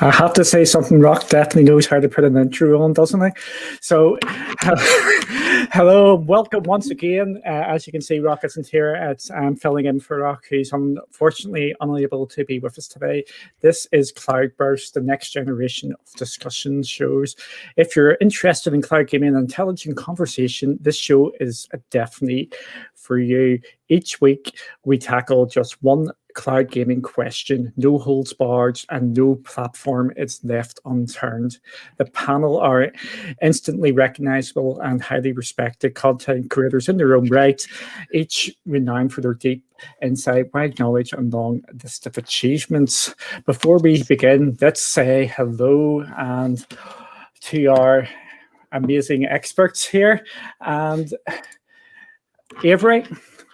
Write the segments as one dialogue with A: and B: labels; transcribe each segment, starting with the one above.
A: I have to say something. Rokk definitely knows how to put an intro on, doesn't he? So, hello, welcome once again. As you can see, Rokk isn't here. I'm filling in for Rokk, who's unfortunately unable to be with us today. This is CloudBurst, the next generation of discussion shows. If you're interested in cloud gaming and intelligent conversation, this show is definitely for you. Each week, we tackle just one cloud gaming question, no holds barred, and no platform is left unturned. The panel are instantly recognizable and highly respected content creators in their own right, each renowned for their deep insight, wide knowledge, and long list of achievements. Before we begin, let's say hello and to our amazing experts here. And Avery,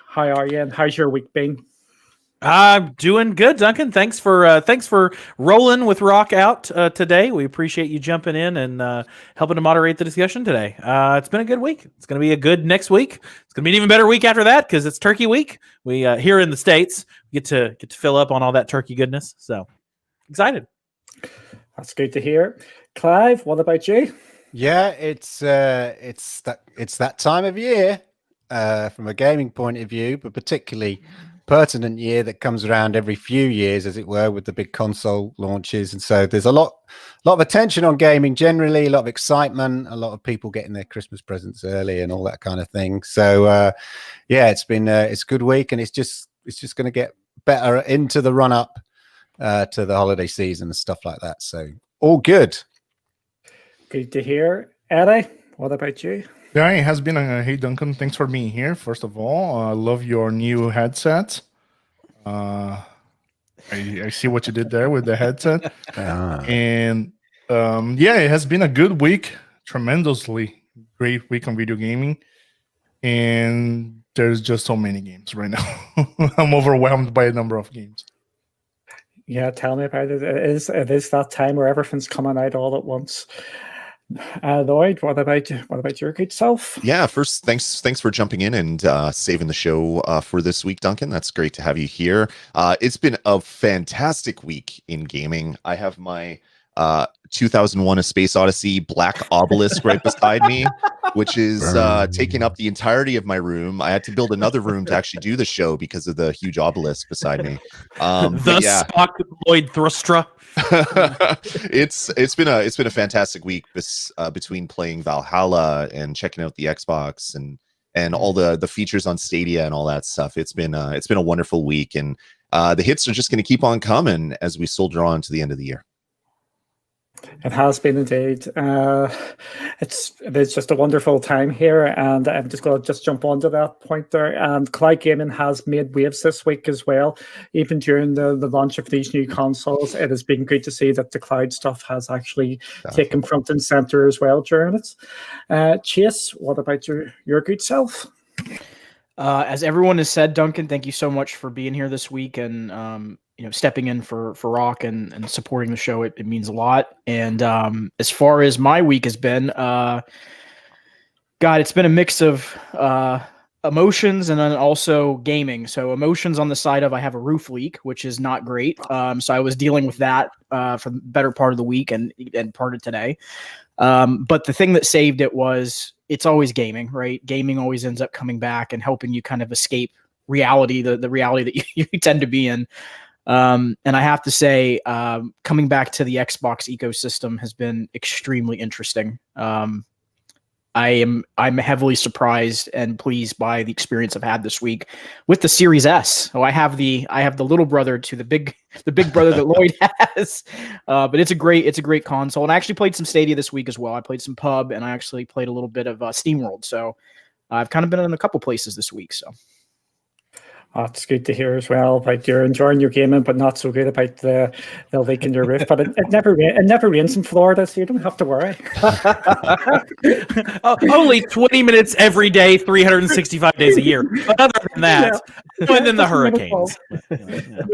A: how are you and how's your week been?
B: I'm doing good, Duncan. Thanks for rolling with Rokk out today. We appreciate you jumping in and helping to moderate the discussion today. It's been a good week. It's going to be a good next week. It's going to be an even better week after that because it's Turkey Week. We here in the States get to fill up on all that turkey goodness. So excited.
A: That's good to hear. Clive, what about you?
C: Yeah, it's that time of year from a gaming point of view, but particularly pertinent year that comes around every few years, as it were, with the big console launches. And so there's a lot of attention on gaming generally, a lot of excitement, a lot of people getting their Christmas presents early and all that kind of thing. So yeah, it's a good week, and it's just going to get better into the run up to the holiday season and stuff like that. So all good.
A: Good to hear. Eddie, what about you?
D: Yeah, it has been a hey Duncan. Thanks for being here. First of all, I love your new headset. I see what you did there with the headset, and yeah, it has been a good week. Tremendously great week on video gaming, and there's just so many games right now. I'm overwhelmed by a number of games.
A: Yeah, tell me about it. It is that time where everything's coming out all at once. Lloyd, what about your good self?
E: Yeah, first, thanks for jumping in and saving the show for this week, Duncan. That's great to have you here. It's been a fantastic week in gaming. I have my 2001: A Space Odyssey Black Obelisk right beside me, which is taking up the entirety of my room. I had to build another room to actually do the show because of the huge obelisk beside me.
B: Spock Lloyd Thrustra.
E: It's been a fantastic week between playing Valhalla and checking out the Xbox and all the features on Stadia and all that stuff. It's been a wonderful week, and the hits are just going to keep on coming as we soldier on to the end of the year.
A: It has been indeed. It's just a wonderful time here, and I'm just going to jump onto that point there. And cloud gaming has made waves this week as well. Even during the launch of these new consoles, it has been good to see that the cloud stuff has actually taken front and center as well during it. Chase, what about your good self?
F: As everyone has said, Duncan, thank you so much for being here this week and stepping in for Rokk and supporting the show. It means a lot. And as far as my week has been, it's been a mix of emotions and then also gaming. So emotions on the side of I have a roof leak, which is not great. So I was dealing with that for the better part of the week and part of today. But the thing that saved it was it's always gaming, right? Gaming always ends up coming back and helping you kind of escape reality, the reality that you tend to be in. And I have to say, coming back to the Xbox ecosystem has been extremely interesting. I'm heavily surprised and pleased by the experience I've had this week with the Series S. So I have the little brother to the big brother that Lloyd has. But it's a great console. And I actually played some Stadia this week as well. I played some pub and I actually played a little bit of SteamWorld. So I've kind of been in a couple places this week. So.
A: It's good to hear as well. Like you're enjoying your gaming, but not so good about the leak in your roof. But it never rains in Florida, so you don't have to worry.
B: Only 20 minutes every day, 365 days a year. But other than that, and then the hurricanes.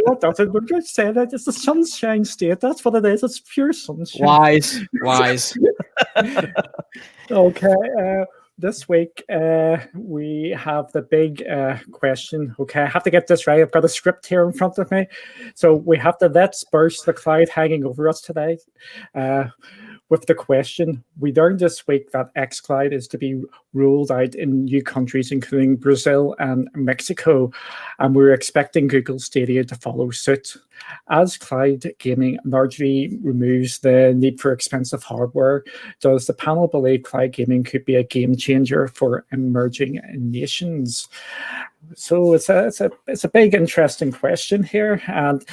A: What does it? We're just saying that it's the sunshine state. That's what it is. It's pure sunshine.
F: Wise.
A: Okay. this week we have the big question. Okay, I have to get this right. I've got a script here in front of me. So we have the Let's Burst the Cloud hanging over us today. With the question, we learned this week that xCloud is to be rolled out in new countries, including Brazil and Mexico, and we're expecting Google Stadia to follow suit. As cloud gaming largely removes the need for expensive hardware, does the panel believe cloud gaming could be a game changer for emerging nations? So it's a big, interesting question here, and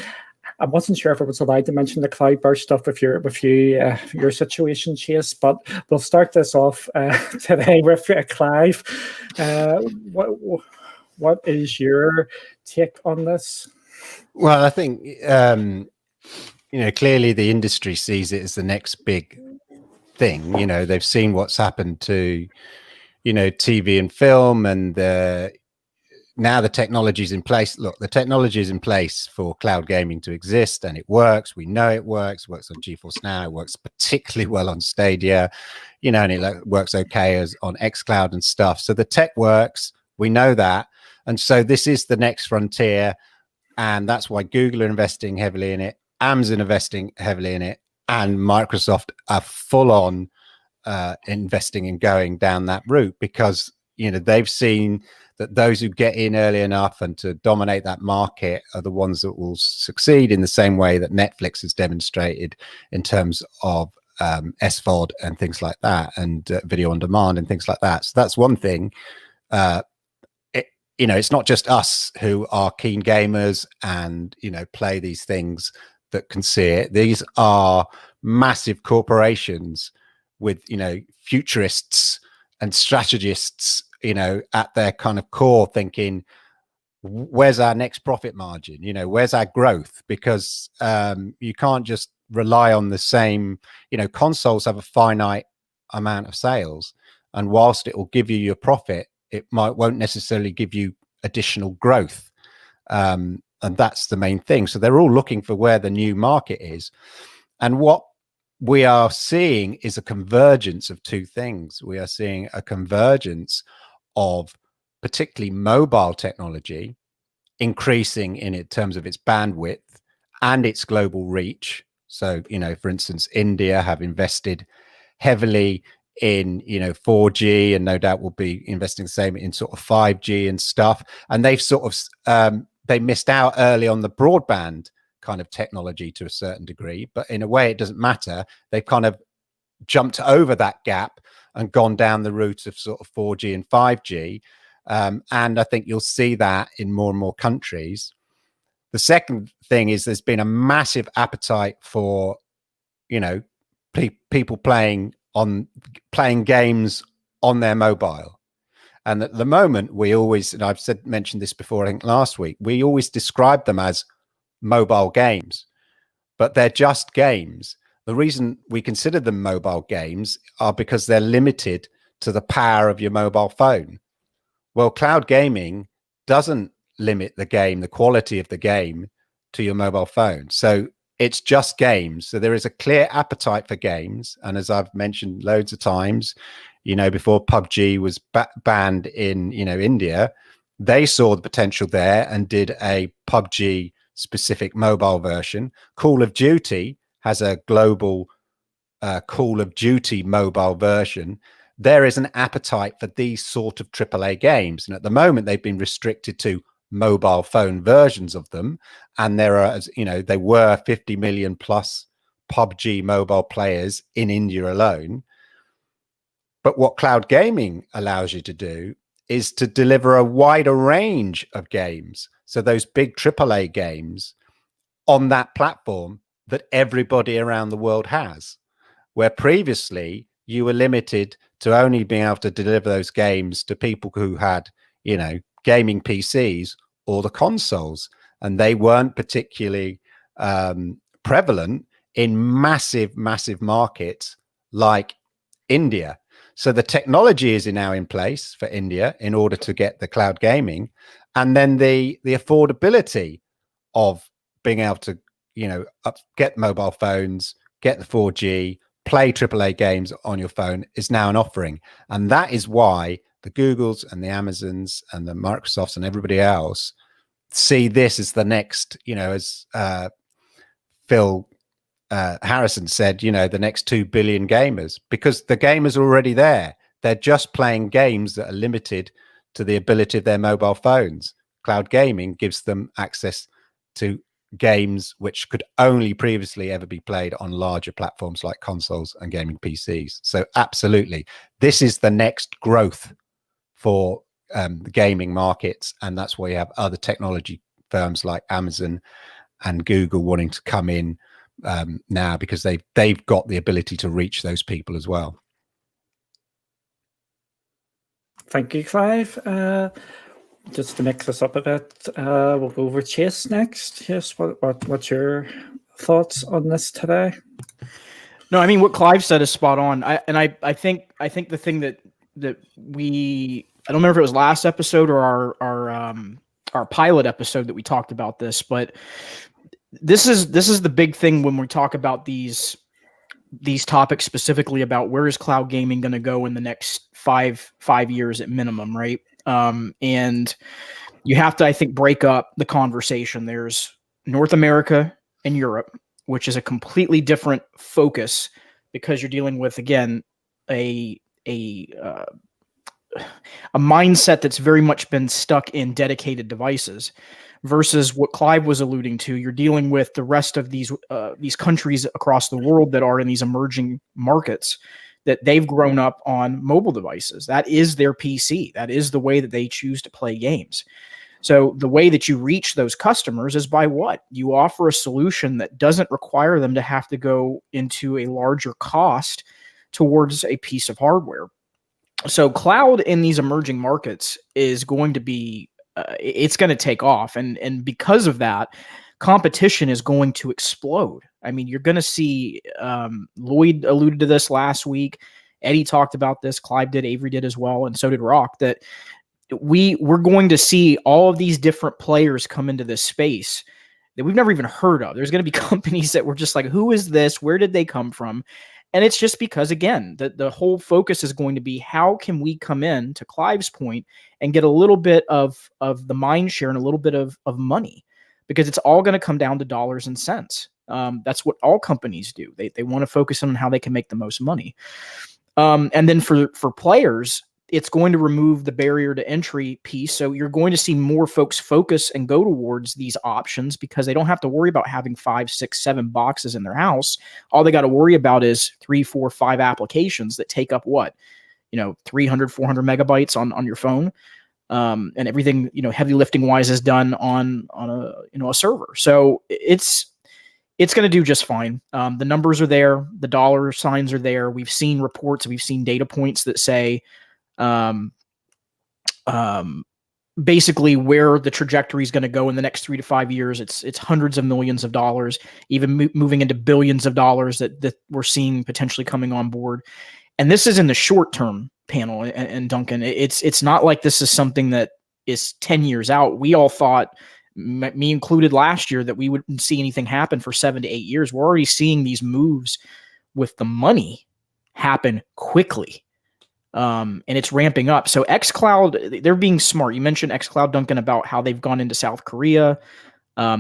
A: I wasn't sure if I was allowed to mention the CloudBurst stuff with your situation, Chase, but we'll start this off today with Clive. What is your take on this?
C: Well, I think clearly the industry sees it as the next big thing. They've seen what's happened to TV and film, and now the technology's in place. Look, the technology is in place for cloud gaming to exist, and it works. We know it works. Works on GeForce Now. It works particularly well on Stadia, and it works okay on xCloud and stuff. So the tech works. We know that, and so this is the next frontier, and that's why Google are investing heavily in it. Amazon investing heavily in it, and Microsoft are full on investing and going down that route because they've seen that those who get in early enough and to dominate that market are the ones that will succeed in the same way that Netflix has demonstrated in terms of SVOD and things like that, and video on demand and things like that. So that's one thing. It's not just us who are keen gamers and play these things that can see it. These are massive corporations with futurists and strategists at their kind of core, thinking, where's our next profit margin? Where's our growth? Because you can't just rely on the same. Consoles have a finite amount of sales, and whilst it will give you your profit, it won't necessarily give you additional growth, and that's the main thing. So they're all looking for where the new market is, and what we are seeing is a convergence of two things. We are seeing a convergence of particularly mobile technology increasing in terms of its bandwidth and its global reach. So, for instance, India have invested heavily in 4G, and no doubt will be investing the same in sort of 5G and stuff. And they've sort of they missed out early on the broadband kind of technology to a certain degree, but in a way it doesn't matter. They've kind of jumped over that gap and gone down the route of sort of 4G and 5G. And I think you'll see that in more and more countries. The second thing is there's been a massive appetite for, people playing games on their mobile. And at the moment, we always, and I've mentioned this before, I think last week, we always describe them as mobile games, but they're just games. The reason we consider them mobile games are because they're limited to the power of your mobile phone. Well, cloud gaming doesn't limit the quality of the game to your mobile phone. So it's just games. So there is a clear appetite for games. And as I've mentioned loads of times, before PUBG was banned in, India, they saw the potential there and did a PUBG specific mobile version. Call of Duty has a global Call of Duty mobile version. There is an appetite for these sort of AAA games. And at the moment, they've been restricted to mobile phone versions of them. And there are, they were 50 million plus PUBG mobile players in India alone. But what cloud gaming allows you to do is to deliver a wider range of games. So those big AAA games on that platform that everybody around the world has, where previously you were limited to only being able to deliver those games to people who had, gaming PCs or the consoles, and they weren't particularly prevalent in massive markets like India. So the technology is now in place for India in order to get the cloud gaming, and then the affordability of being able to, get mobile phones, get the 4G, play AAA games on your phone is now an offering. And that is why the Googles and the Amazons and the Microsofts and everybody else see this as the next, as Phil Harrison said, the next 2 billion gamers, because the gamers are already there. They're just playing games that are limited to the ability of their mobile phones. Cloud gaming gives them access to games which could only previously ever be played on larger platforms like consoles and gaming PCs. So absolutely, this is the next growth for the gaming markets, and that's why you have other technology firms like Amazon and Google wanting to come in now, because they've got the ability to reach those people as well.
A: Thank you, Clive. Just to mix this up a bit, we'll go over Chase next. Chase, what's your thoughts on this today?
F: No, I mean, what Clive said is spot on. I think the thing that we, I don't remember if it was last episode or our pilot episode that we talked about this, but this is the big thing when we talk about these topics, specifically about where is cloud gaming going to go in the next five years at minimum, right? And you have to, I think, break up the conversation. There's North America and Europe, which is a completely different focus, because you're dealing with, again, a mindset that's very much been stuck in dedicated devices, versus what Clive was alluding to. You're dealing with the rest of these countries across the world that are in these emerging markets, that they've grown up on mobile devices. That is their PC. That is the way that they choose to play games. So the way that you reach those customers is by what? You offer a solution that doesn't require them to have to go into a larger cost towards a piece of hardware. So cloud in these emerging markets is going to be, it's going to take off. And because of that, competition is going to explode. I mean, you're going to see, Lloyd alluded to this last week. Eddie talked about this. Clive did. Avery did as well. And so did Rokk, that we're going to see all of these different players come into this space that we've never even heard of. There's going to be companies that we're just like, who is this? Where did they come from? And it's just because, again, the whole focus is going to be, how can we come in, to Clive's point, and get a little bit of the mind share and a little bit of money, because it's all going to come down to dollars and cents. That's what all companies do. They want to focus on how they can make the most money. And then for players, it's going to remove the barrier to entry piece. So you're going to see more folks focus and go towards these options, because they don't have to worry about having 5, 6, 7 boxes in their house. All they got to worry about is 3, 4, 5 applications that take up 300, 400 megabytes on your phone. And everything, heavy lifting wise is done on a server. So it's going to do just fine. The numbers are there. The dollar signs are there. We've seen reports. We've seen data points that say, basically where the trajectory is going to go in the next 3 to 5 years. It's hundreds of millions of dollars, even moving into billions of dollars that we're seeing potentially coming on board. And this is in the short term, panel and Duncan. It's not like this is something that is 10 years out. We all thought, me included last year, that we wouldn't see anything happen for 7 to 8 years. We're already seeing these moves with the money happen quickly. And it's ramping up. So xCloud, they're being smart. You mentioned xCloud, Duncan, about how they've gone into South Korea.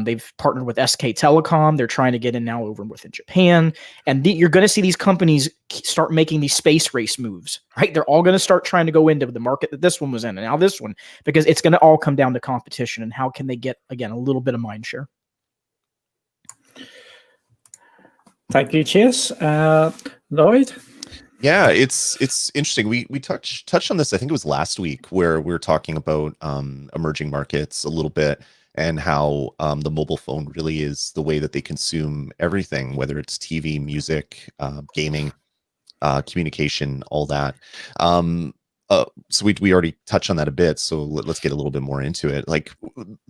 F: They've partnered with SK Telecom. They're trying to get in now over within Japan. And you're going to see these companies start making these space race moves, right? They're all going to start trying to go into the market that this one was in, and now this one, because it's going to all come down to competition and how can they get, again, a little bit of mind share.
A: Thank you, Chase. Lloyd?
E: Yeah, it's interesting. We touched on this, I think it was last week, where we were talking about emerging markets a little bit, and how the mobile phone really is the way that they consume everything, whether it's TV, music, gaming, communication, all that. So we already touched on that a bit, so let's get a little bit more into it. Like,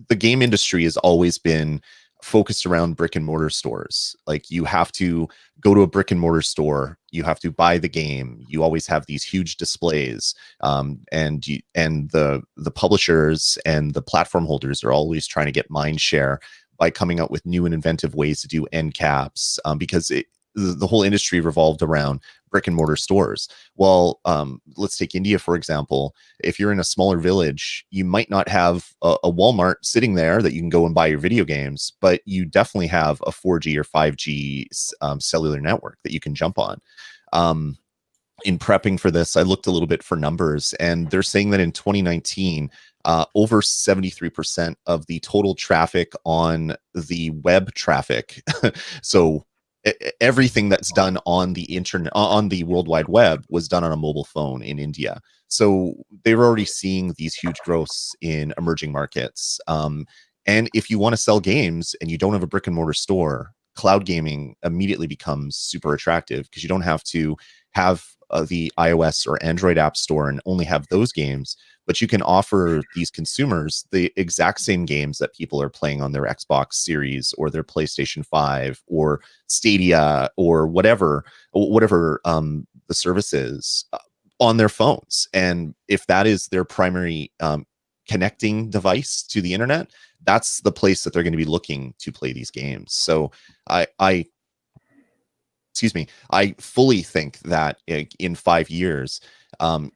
E: the game industry has always been focused around brick and mortar stores. Like, you have to go to a brick and mortar store, you have to buy the game, you always have these huge displays, and the publishers and the platform holders are always trying to get mind share by coming out with new and inventive ways to do end caps, because the whole industry revolved around brick and mortar stores. Well, let's take India, for example. If you're in a smaller village, you might not have a Walmart sitting there that you can go and buy your video games, but you definitely have a 4G or 5G cellular network that you can jump on. In prepping for this, I looked a little bit for numbers, and they're saying that in 2019, over 73% of the total traffic on the web traffic, so everything that's done on the internet, on the World Wide Web, was done on a mobile phone in India. So they're already seeing these huge growths in emerging markets. And if you want to sell games and you don't have a brick and mortar store, cloud gaming immediately becomes super attractive, because you don't have to have the iOS or Android app store and only have those games, but you can offer these consumers the exact same games that people are playing on their Xbox Series or their PlayStation 5 or Stadia or whatever the service is, on their phones. And if that is their primary connecting device to the internet, that's the place that they're going to be looking to play these games. So I fully think that in 5 years,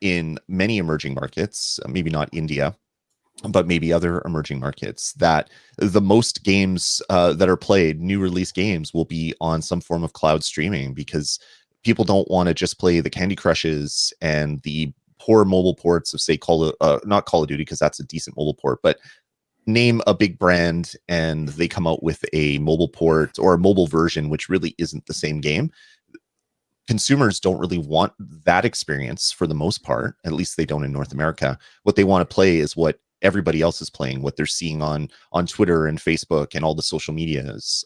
E: in many emerging markets, maybe not India, but maybe other emerging markets, that the most games that are played, new release games, will be on some form of cloud streaming, because people don't want to just play the Candy Crushes and the poor mobile ports of, say, not Call of Duty, because that's a decent mobile port, but name a big brand and they come out with a mobile port or a mobile version which really isn't the same game. Consumers don't really want that experience for the most part. At least they don't in North America. What they want to play is what everybody else is playing, what they're seeing on Twitter and Facebook and all the social medias.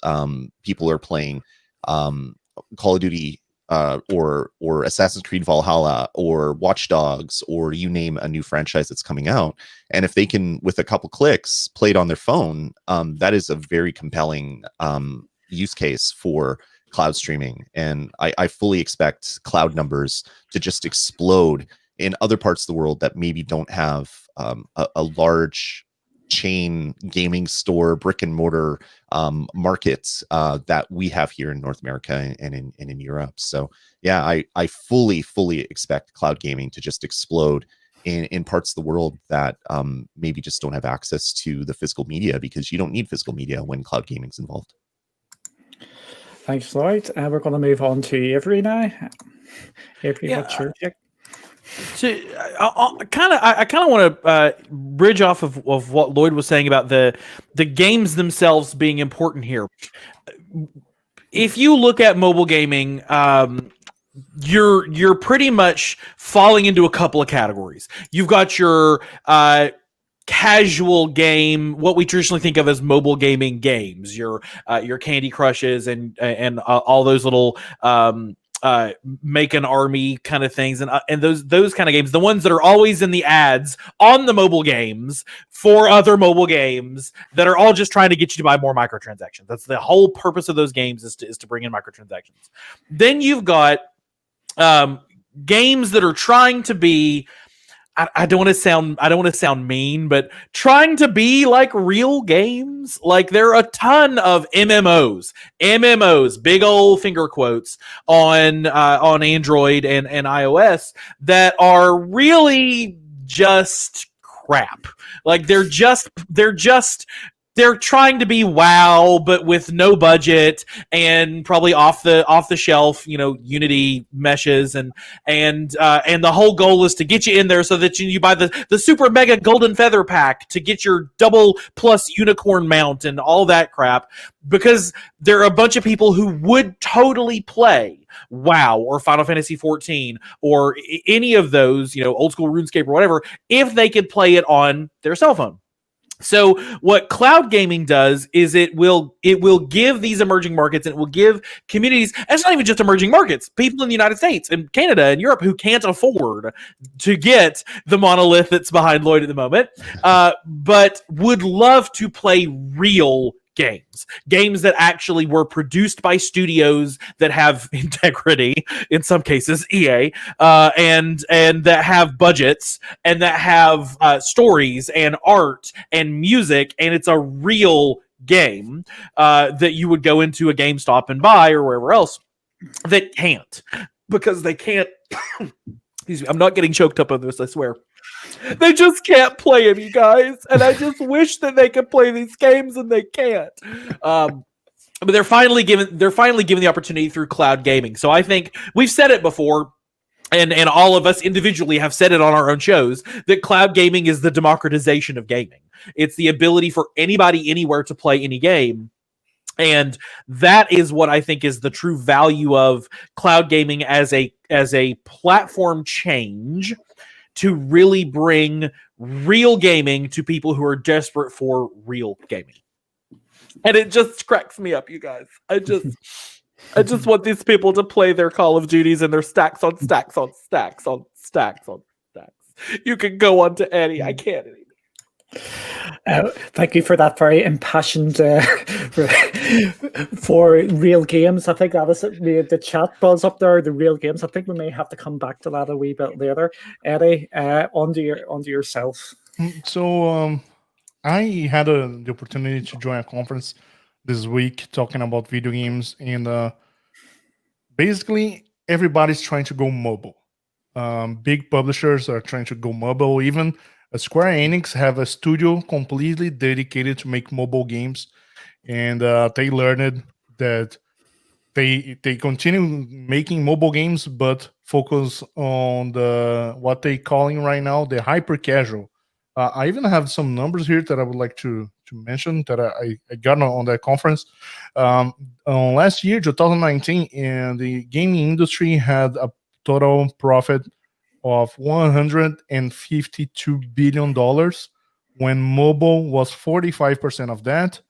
E: People are playing Call of Duty or Assassin's Creed Valhalla or Watch Dogs, or you name a new franchise that's coming out. And if they can, with a couple clicks, play it on their phone, that is a very compelling use case for cloud streaming. And I fully expect cloud numbers to just explode in other parts of the world that maybe don't have a large chain gaming store, brick and mortar markets that we have here in North America and in Europe. So yeah, I fully expect cloud gaming to just explode in parts of the world that maybe just don't have access to the physical media, because you don't need physical media when cloud gaming is involved.
A: Thanks, Lloyd. We're going to move on to Avery now. Avery, what's your pick?
B: I kind of want to bridge off of what Lloyd was saying about the games themselves being important here. If you look at mobile gaming, you're pretty much falling into a couple of categories. You've got your casual game, what we traditionally think of as mobile gaming games, your Candy Crushes and all those little make an army kind of things, and those kind of games, the ones that are always in the ads on the mobile games for other mobile games that are all just trying to get you to buy more microtransactions. That's the whole purpose of those games, is to bring in microtransactions. Then you've got games that are trying to be, I don't want to sound mean, but trying to be like real games. Like, there are a ton of MMOs, big old finger quotes, on Android and iOS that are really just crap. Like, they're trying to be WoW, but with no budget and probably off the shelf, Unity meshes, and the whole goal is to get you in there so that you buy the super mega golden feather pack to get your double plus unicorn mount and all that crap, because there are a bunch of people who would totally play WoW or Final Fantasy 14 or any of those, old school RuneScape or whatever, if they could play it on their cell phone. So what cloud gaming does is it will give these emerging markets, and it will give communities, and it's not even just emerging markets, people in the United States and Canada and Europe who can't afford to get the monolith that's behind Lloyd at the moment, but would love to play real games that actually were produced by studios that have integrity, in some cases EA, and that have budgets and that have stories and art and music, and it's a real game that you would go into a GameStop and buy or wherever else. that can't, because they can't. Excuse me, I'm not getting choked up on this, I swear. They just can't play them, you guys, and I just wish that they could play these games, and they can't. But they're finally given the opportunity through cloud gaming. So I think we've said it before, and all of us individually have said it on our own shows, that cloud gaming is the democratization of gaming. It's the ability for anybody anywhere to play any game. And that is what I think is the true value of cloud gaming as a platform change to really bring real gaming to people who are desperate for real gaming. And it just cracks me up, you guys. I just want these people to play their Call of Duties and their stacks on stacks on stacks on stacks on stacks. You can go on to any. I can't anymore.
A: Thank you for that very impassioned for real games. I think that was the chat buzz up there. The real games. I think we may have to come back to that a wee bit later. Eddie, onto yourself.
D: So I had the opportunity to join a conference this week talking about video games, and basically everybody's trying to go mobile. Big publishers are trying to go mobile. Even Square Enix have a studio completely dedicated to make mobile games, and they learned that they continue making mobile games, but focus on what they calling right now the hyper casual. I even have some numbers here that I would like to mention that I got on that conference. On last year, 2019, and the gaming industry had a total profit of $152 billion, when mobile was 45% of that,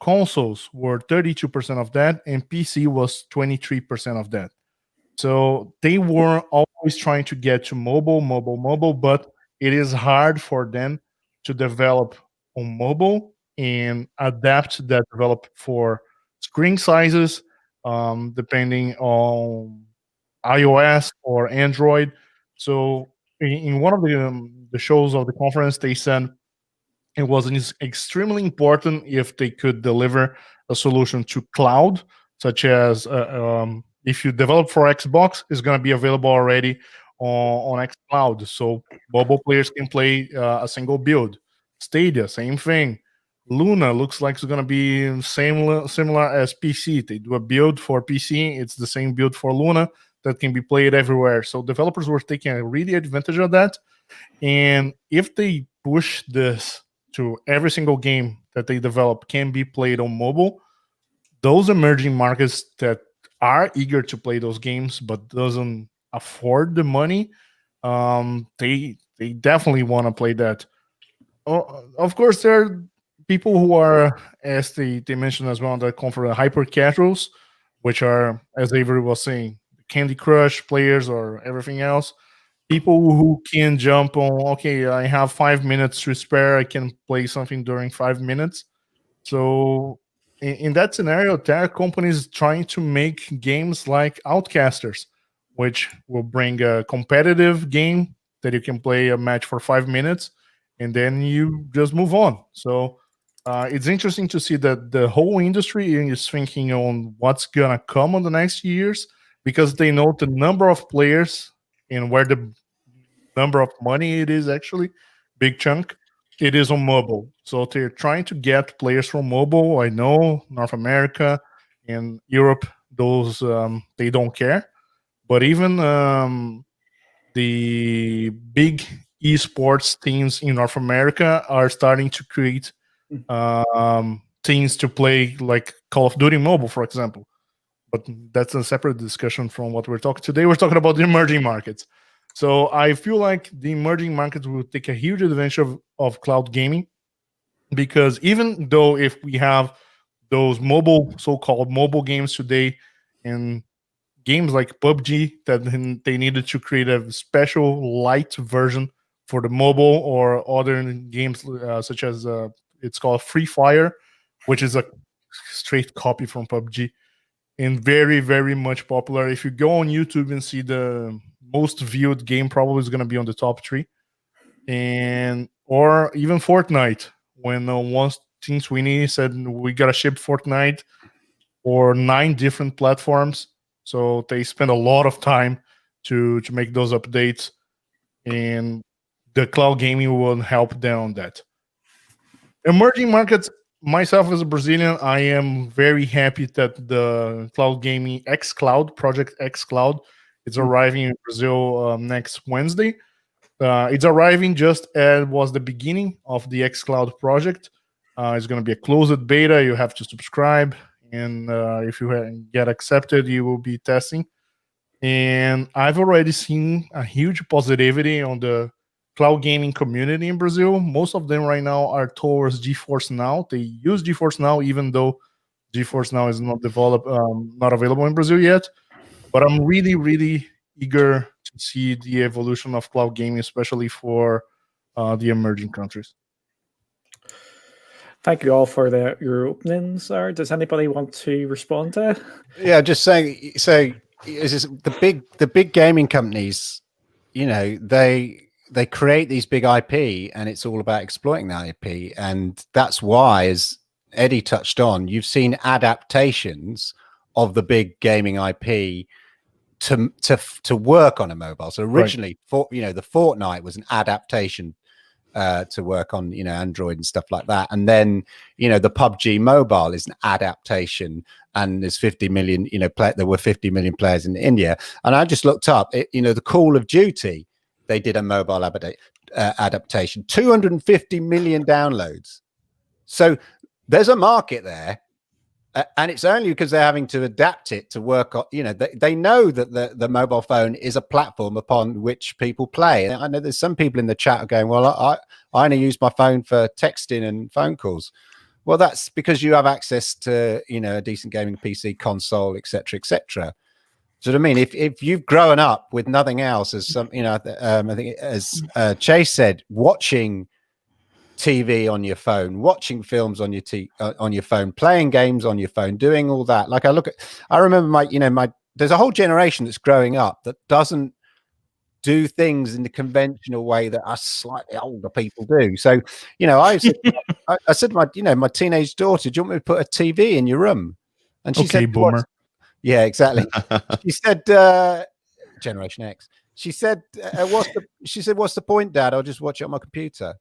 D: consoles were 32% of that, and PC was 23% of that. So they were always trying to get to mobile, but it is hard for them to develop on mobile and adapt that develop for screen sizes, depending on iOS or Android. So in one of the shows of the conference, they said it was extremely important if they could deliver a solution to cloud, such as if you develop for Xbox, it's going to be available already on xCloud, so mobile players can play a single build. Stadia, same thing. Luna looks like it's going to be similar as PC. They do a build for PC. It's the same build for Luna that can be played everywhere. So developers were taking really advantage of that. And if they push this to every single game that they develop can be played on mobile, those emerging markets that are eager to play those games but doesn't afford the money, they definitely want to play that. Of course, there are people who are, as they mentioned as well on the conference, hyper casuals, which are, as Avery was saying, Candy Crush players or everything else. People who can jump on, okay, I have 5 minutes to spare, I can play something during 5 minutes. So in that scenario, there are companies trying to make games like Outcasters, which will bring a competitive game that you can play a match for 5 minutes, and then you just move on. So it's interesting to see that the whole industry is thinking on what's going to come on the next years, because they know the number of players and where the number of money it is actually, big chunk, it is on mobile. So they're trying to get players from mobile. I know North America and Europe, those they don't care. But even the big esports teams in North America are starting to create teams to play like Call of Duty Mobile, for example. But that's a separate discussion from what we're talking today. We're talking about the emerging markets. So I feel like the emerging markets will take a huge advantage of cloud gaming, because even though if we have those so-called mobile games today, and games like PUBG, that they needed to create a special light version for the mobile, or other games such as it's called Free Fire, which is a straight copy from PUBG, and very, very much popular. If you go on YouTube and see the most viewed game, probably is going to be on the top 3. And or even Fortnite, when once Team Sweeney said we got to ship Fortnite for 9 different platforms. So they spend a lot of time to make those updates, and the cloud gaming will help them on that. Emerging markets, myself as a Brazilian, I am very happy that the cloud gaming xCloud, Project xCloud, is arriving in Brazil next Wednesday. It's arriving just as was the beginning of the xCloud project. It's going to be a closed beta. You have to subscribe, and if you get accepted, you will be testing. And I've already seen a huge positivity on the cloud gaming community in Brazil. Most of them right now are towards GeForce Now. They use GeForce Now, even though GeForce Now is not not available in Brazil yet. But I'm really, really eager to see the evolution of cloud gaming, especially for the emerging countries.
A: Thank you all for your openings there. Does anybody want to respond to?
C: Yeah, just saying. So the big gaming companies, they create these big IP, and it's all about exploiting that IP, and that's why, as Eddie touched on, you've seen adaptations of the big gaming IP to work on a mobile. So originally, the Fortnite was an adaptation to work on Android and stuff like that, and then the PUBG Mobile is an adaptation, and there's 50 million there were 50 million players in India, and I just looked up the Call of Duty, they did a mobile adaptation, 250 million downloads. So there's a market there. And it's only because they're having to adapt it to work on, they know that the mobile phone is a platform upon which people play. And I know there's some people in the chat are going, well, I only use my phone for texting and phone calls. Well, that's because you have access to, a decent gaming PC, console, etc., etc. So I mean, if you've grown up with nothing else, as some, I think as Chase said, watching TV on your phone, watching films on your phone, playing games on your phone, doing all that. Like I remember there's a whole generation that's growing up that doesn't do things in the conventional way that us slightly older people do. So, I said to my teenage daughter, do you want me to put a TV in your room? And she said,
D: boomer.
C: Yeah, exactly. She said, Generation X. She said, what's the point, Dad? I'll just watch it on my computer.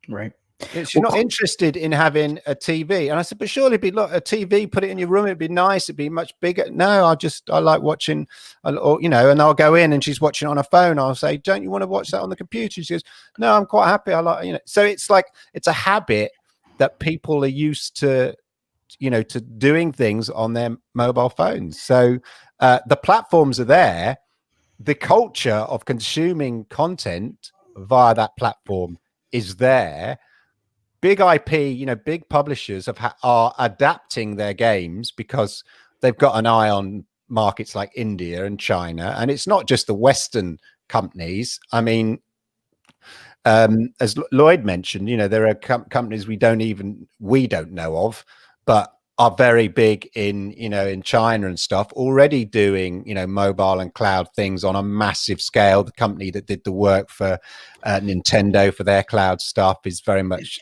F: Right.
C: She's not interested in having a TV. And I said, but surely it'd be a TV, put it in your room, it'd be nice, it'd be much bigger. No, I like watching, and I'll go in and she's watching on her phone. I'll say, don't you want to watch that on the computer? She goes, no, I'm quite happy. I like, so it's like, it's a habit that people are used to, to doing things on their mobile phones. So the platforms are there. The culture of consuming content via that platform is there. Big IP, big publishers are adapting their games because they've got an eye on markets like India and China. And it's not just the Western companies. I mean, as Lloyd mentioned, there are companies we don't know of, but are very big in China and stuff, already doing mobile and cloud things on a massive scale. The company that did the work for Nintendo for their cloud stuff is very much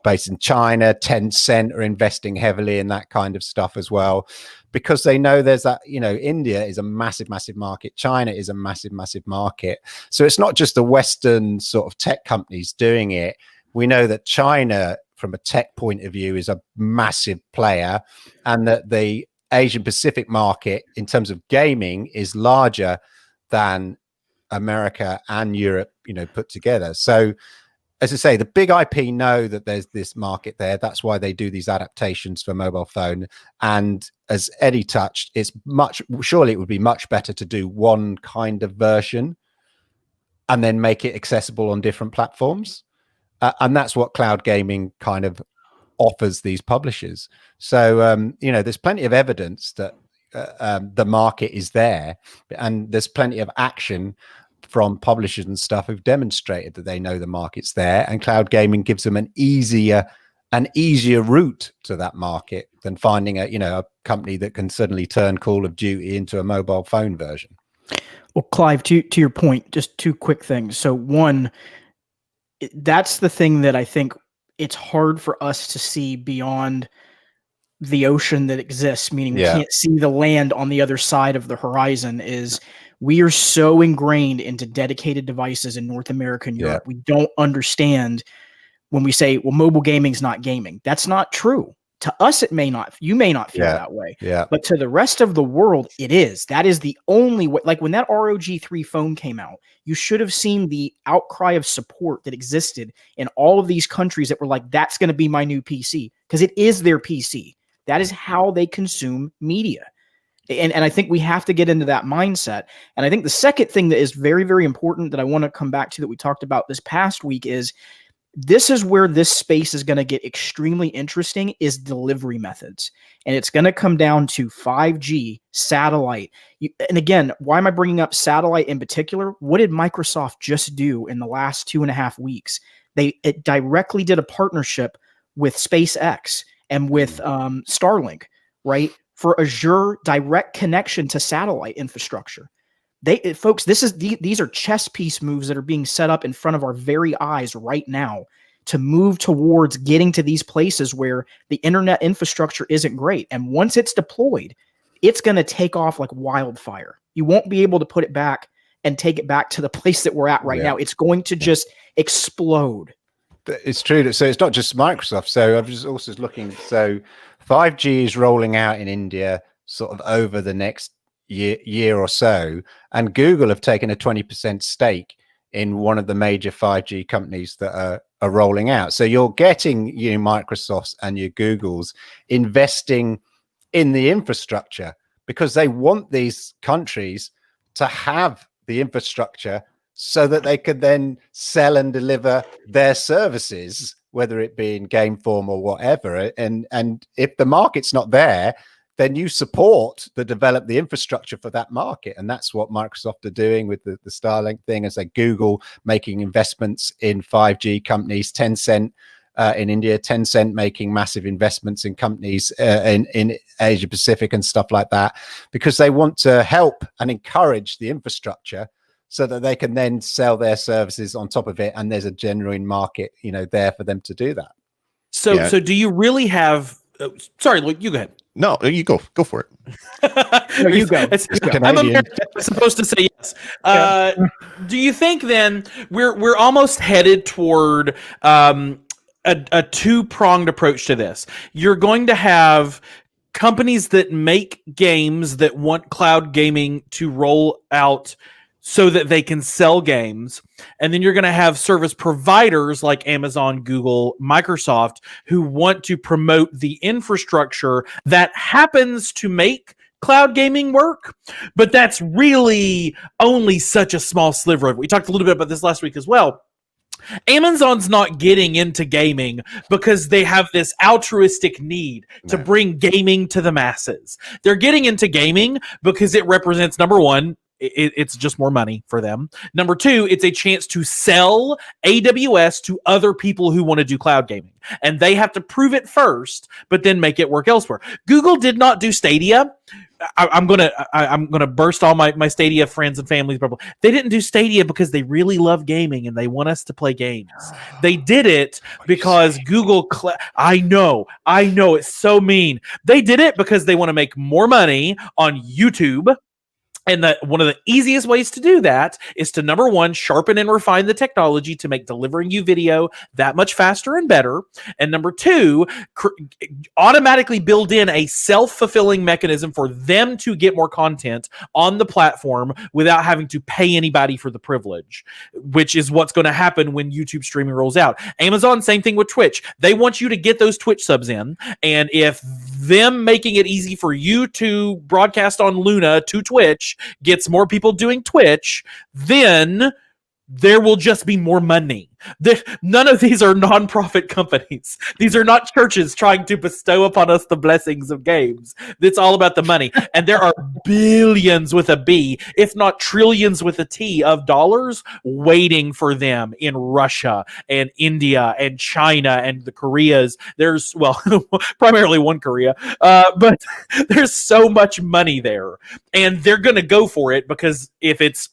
C: based in China. Tencent are investing heavily in that kind of stuff as well, because they know there's that India is a massive market, China is a massive market. So it's not just the Western sort of tech companies doing it. We know that China, from a tech point of view, is a massive player, and that the Asian Pacific market in terms of gaming is larger than America and Europe, put together. So as I say, the big IP know that there's this market there. That's why they do these adaptations for mobile phone. And as Eddie touched, surely it would be much better to do one kind of version and then make it accessible on different platforms. And that's what cloud gaming kind of offers these publishers. So, there's plenty of evidence that the market is there, and there's plenty of action from publishers and stuff who've demonstrated that they know the market's there, and cloud gaming gives them an easier route to that market than finding a company that can suddenly turn Call of Duty into a mobile phone version.
F: Well, Clive, to your point, just two quick things. So one, that's the thing that I think it's hard for us to see beyond the ocean that exists, meaning we
C: Yeah.
F: can't see the land on the other side of the horizon, is we are so ingrained into dedicated devices in North America and
C: Yeah.
F: Europe. We don't understand when we say, well, mobile gaming is not gaming. That's not true. To us, it may not. You may not feel
C: Yeah.
F: that way.
C: Yeah.
F: But to the rest of the world, it is. That is the only way. Like when that ROG3 phone came out, you should have seen the outcry of support that existed in all of these countries that were like, that's going to be my new PC, because it is their PC. That is how they consume media. And I think we have to get into that mindset. And I think the second thing that is very, very important that I want to come back to that we talked about this past week is this is where this space is going to get extremely interesting, is delivery methods. And it's going to come down to 5G, satellite. And again, why am I bringing up satellite in particular? What did Microsoft just do in the last 2.5 weeks? It directly did a partnership with SpaceX and with Starlink, right? For Azure direct connection to satellite infrastructure. Folks, these are chess piece moves that are being set up in front of our very eyes right now to move towards getting to these places where the internet infrastructure isn't great. And once it's deployed, it's going to take off like wildfire. You won't be able to put it back and take it back to the place that we're at right now. It's going to just explode.
C: It's true. So it's not just Microsoft. So I'm just also looking. So 5G is rolling out in India sort of over the next year or so, and Google have taken a 20% stake in one of the major 5G companies that are rolling out. So you're getting your Microsofts and your Googles investing in the infrastructure because they want these countries to have the infrastructure so that they could then sell and deliver their services, whether it be in game form or whatever. And if the market's not there, then you support the infrastructure for that market. And that's what Microsoft are doing with the Starlink thing, as they Google making investments in 5G companies, Tencent in India, Tencent making massive investments in companies in Asia Pacific and stuff like that, because they want to help and encourage the infrastructure so that they can then sell their services on top of it. And there's a genuine market, there for them to do that.
B: So do you really have, sorry, Lloyd, you go ahead.
E: No, you go for it.
F: No, you go.
B: I'm American, I'm supposed to say yes. Do you think then we're almost headed toward a two-pronged approach to this? You're going to have companies that make games that want cloud gaming to roll out so that they can sell games. And then you're going to have service providers like Amazon, Google, Microsoft, who want to promote the infrastructure that happens to make cloud gaming work. But that's really only such a small sliver of it. We talked a little bit about this last week as well. Amazon's not getting into gaming because they have this altruistic need to bring gaming to the masses. They're getting into gaming because it represents, number one, it's just more money for them. Number two, it's a chance to sell AWS to other people who want to do cloud gaming. And they have to prove it first, but then make it work elsewhere. Google did not do Stadia. I'm gonna burst all my Stadia friends and families. They didn't do Stadia because they really love gaming and they want us to play games. They did it because Google. I know, it's so mean. They did it because they want to make more money on YouTube. And one of the easiest ways to do that is to, number one, sharpen and refine the technology to make delivering you video that much faster and better. And number two, automatically build in a self-fulfilling mechanism for them to get more content on the platform without having to pay anybody for the privilege, which is what's going to happen when YouTube streaming rolls out. Amazon, same thing with Twitch. They want you to get those Twitch subs in. And if them making it easy for you to broadcast on Luna to Twitch gets more people doing Twitch, then there will just be more money. None of these are nonprofit companies. These are not churches trying to bestow upon us the blessings of games. It's all about the money. And there are billions with a B, if not trillions with a T, of dollars waiting for them in Russia and India and China and the Koreas. There's, well, primarily one Korea, but there's so much money there. And they're going to go for it because if it's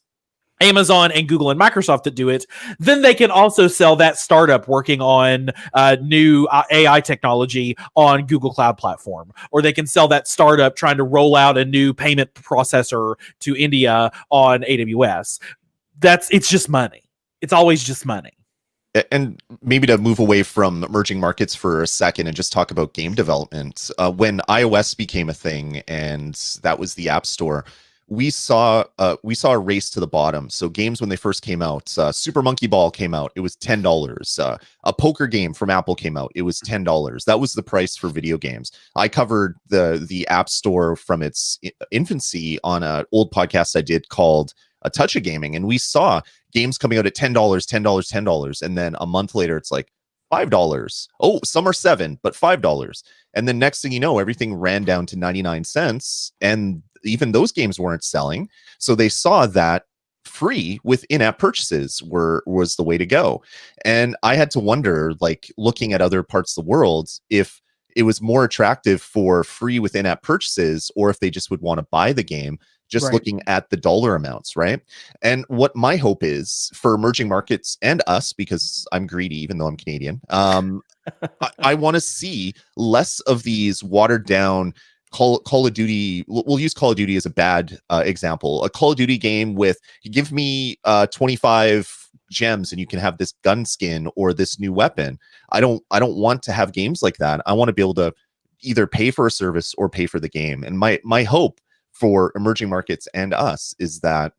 B: Amazon and Google and Microsoft that do it, then they can also sell that startup working on new AI technology on Google Cloud Platform, or they can sell that startup trying to roll out a new payment processor to India on AWS. It's just money. It's always just money.
E: And maybe to move away from emerging markets for a second and just talk about game development. When iOS became a thing and that was the App Store, we saw a race to the bottom. So games when they first came out, Super Monkey Ball came out, it was $10. A poker game from Apple came out, it was $10. That was the price for video games. I covered the App Store from its infancy on an old podcast I did called A Touch of Gaming, and we saw games coming out at $10, $10, and then a month later it's like $5. Oh, some are $7, but $5. And then next thing you know, everything ran down to 99 cents, and even those games weren't selling. So they saw that free with in-app purchases was the way to go. And I had to wonder, like looking at other parts of the world, if it was more attractive for free with in-app purchases, or if they just would want to buy the game, just looking at the dollar amounts, right? And what my hope is for emerging markets and us, because I'm greedy, even though I'm Canadian, I want to see less of these watered down Call of Duty. We'll use Call of Duty as a bad example. A Call of Duty game with, you give me 25 gems and you can have this gun skin or this new weapon. I don't want to have games like that. I want to be able to either pay for a service or pay for the game. And my hope for emerging markets and us is that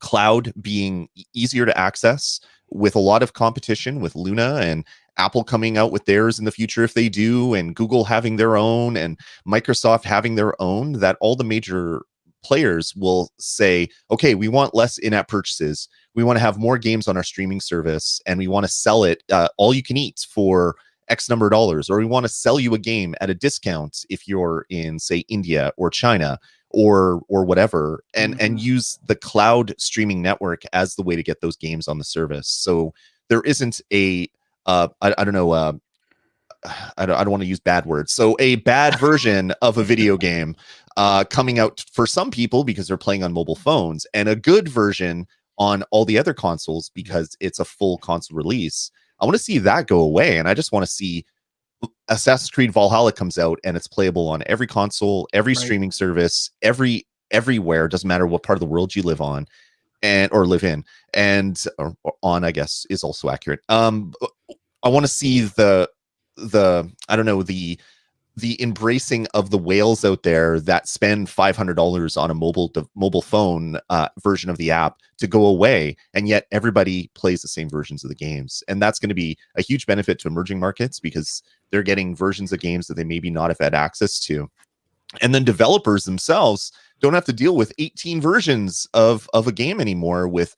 E: cloud being easier to access with a lot of competition, with Luna and Apple coming out with theirs in the future if they do, and Google having their own and Microsoft having their own, that all the major players will say, okay, we want less in-app purchases. We want to have more games on our streaming service, and we want to sell it all you can eat for X number of dollars, or we want to sell you a game at a discount if you're in, say, India or China or whatever, and use the cloud streaming network as the way to get those games on the service. So there isn't a I don't know, I don't want to use bad words. So a bad version of a video game coming out for some people because they're playing on mobile phones, and a good version on all the other consoles because it's a full console release. I want to see that go away, and I just want to see Assassin's Creed Valhalla comes out and it's playable on every console, every streaming service, everywhere. Doesn't matter what part of the world you live on or live in, and or on, I guess, is also accurate. I want to see the I don't know, the embracing of the whales out there that spend $500 on a mobile phone version of the app to go away, and yet everybody plays the same versions of the games. And that's going to be a huge benefit to emerging markets because they're getting versions of games that they maybe not have had access to. And then developers themselves don't have to deal with 18 versions of a game anymore, with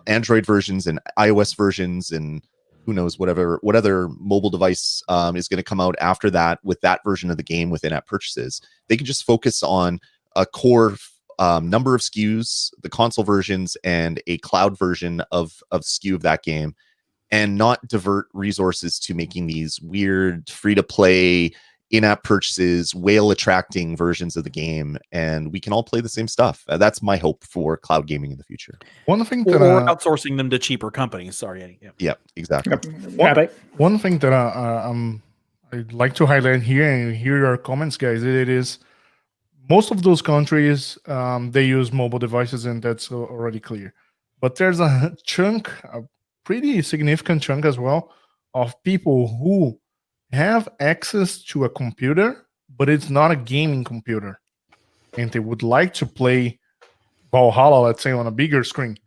E: Android versions and iOS versions and who knows what other mobile device is going to come out after that with that version of the game with in-app purchases. They can just focus on a core number of SKUs, the console versions, and a cloud version of SKU of that game, and not divert resources to making these weird free-to-play in-app purchases, whale-attracting versions of the game, and we can all play the same stuff. That's my hope for cloud gaming in the future.
D: One thing
B: Or
D: that
B: outsourcing them to cheaper companies. Sorry, Eddie.
E: Yeah, exactly.
D: one thing that I'd like to highlight here and hear your comments, guys. It is most of those countries they use mobile devices, and that's already clear. But there's a pretty significant chunk as well, of people who have access to a computer, but it's not a gaming computer, and they would like to play Valhalla, let's say, on a bigger screen.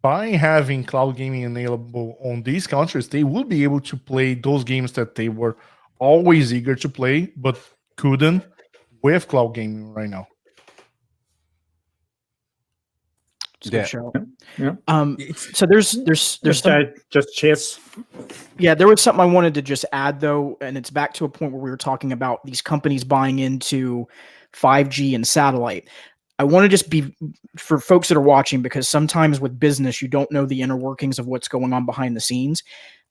D: By having cloud gaming enabled on these countries, they will be able to play those games that they were always eager to play but couldn't with cloud gaming right now.
F: Good show.
A: Yeah.
F: So there's
A: just Chase.
F: Yeah, there was something I wanted to just add though, and it's back to a point where we were talking about these companies buying into 5G and satellite. I want to just be for folks that are watching, because sometimes with business you don't know the inner workings of what's going on behind the scenes.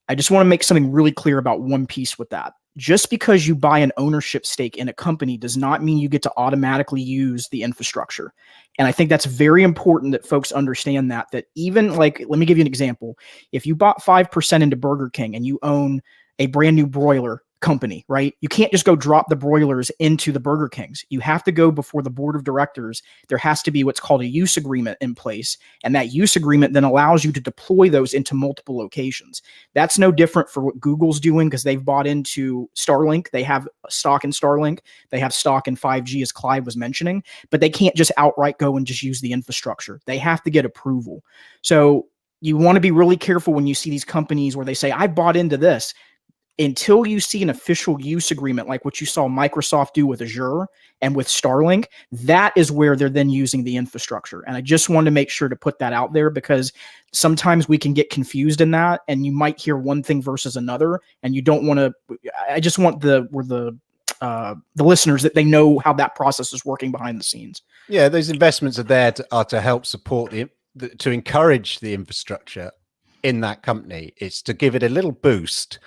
F: I just want to make something really clear about one piece with that. just because you buy an ownership stake in a company does not mean you get to automatically use the infrastructure. And I think that's very important that folks understand that even like, let me give you an example. If you bought 5% into Burger King and you own a brand new broiler company, right? You can't just go drop the broilers into the Burger Kings. You have to go before the board of directors. There has to be what's called a use agreement in place. And that use agreement then allows you to deploy those into multiple locations. That's no different for what Google's doing because they've bought into Starlink. They have stock in Starlink. They have stock in 5G, as Clive was mentioning, but they can't just outright go and just use the infrastructure. They have to get approval. So you want to be really careful when you see these companies where they say, I bought into this. Until you see an official use agreement like what you saw Microsoft do with Azure and with Starlink, that is where they're then using the infrastructure. And I just wanted to make sure to put that out there because sometimes we can get confused in that and you might hear one thing versus another. And you don't want to, I just want the listeners that they know how that process is working behind the scenes.
C: Yeah, those investments are there to help support to encourage the infrastructure in that company. It's to give it a little boost.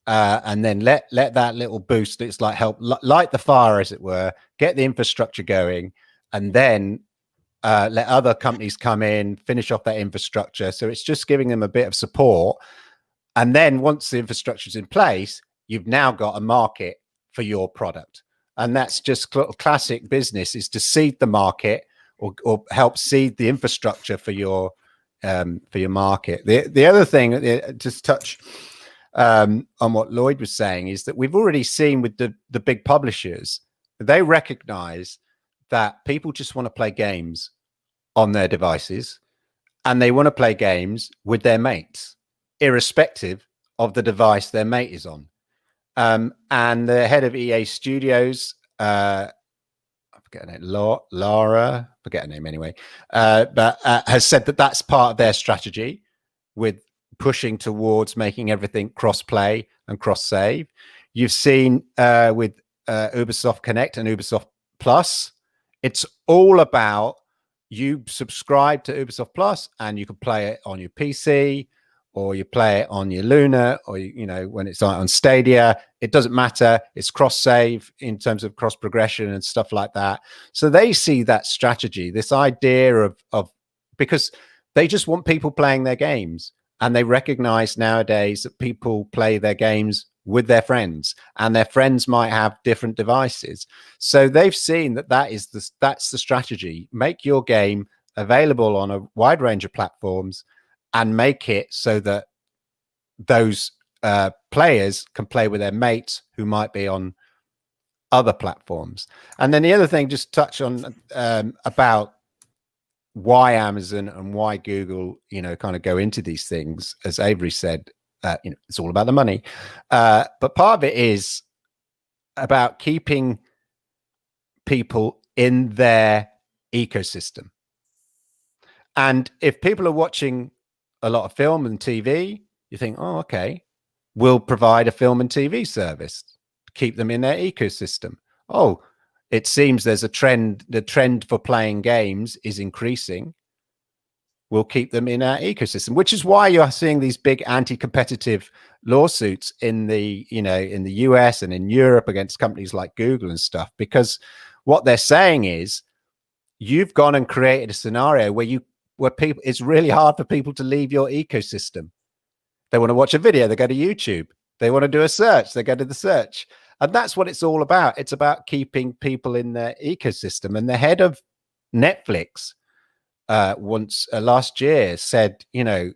C: And then let that little boost, it's like help light the fire, as it were, get the infrastructure going, and then let other companies come in, finish off that infrastructure. So it's just giving them a bit of support. And then once the infrastructure is in place, you've now got a market for your product. And that's just classic business, is to seed the market or help seed the infrastructure for your market. The other thing, just touch on what Lloyd was saying, is that we've already seen with the big publishers, they recognize that people just want to play games on their devices and they want to play games with their mates, irrespective of the device their mate is on. And the head of EA Studios, I forget her name, Lara, forget her name anyway, but has said that that's part of their strategy with pushing towards making everything cross-play and cross-save. You've seen with Ubisoft Connect and Ubisoft Plus, it's all about you subscribe to Ubisoft Plus and you can play it on your PC or you play it on your Luna or, you know, when it's on Stadia, it doesn't matter. It's cross-save in terms of cross-progression and stuff like that. So they see that strategy, this idea of because they just want people playing their games. And they recognize nowadays that people play their games with their friends and their friends might have different devices. So they've seen that that's the strategy. Make your game available on a wide range of platforms and make it so that those players can play with their mates who might be on other platforms. And then the other thing, just touch on about why Amazon and why Google, you know, kind of go into these things. As Avery said, you know, it's all about the money. But part of it is about keeping people in their ecosystem. And if people are watching a lot of film and TV, you think, oh, okay, we'll provide a film and TV service to keep them in their ecosystem. Oh, it seems there's a trend, the trend for playing games is increasing. We'll keep them in our ecosystem, which is why you're seeing these big anti-competitive lawsuits in the, you know, in the US and in Europe against companies like Google and stuff, because what they're saying is you've gone and created a scenario where people, it's really hard for people to leave your ecosystem. They want to watch a video, they go to YouTube. They want to do a search, they go to the search. And that's what it's all about. It's about keeping people in their ecosystem. And the head of Netflix last year said, you know,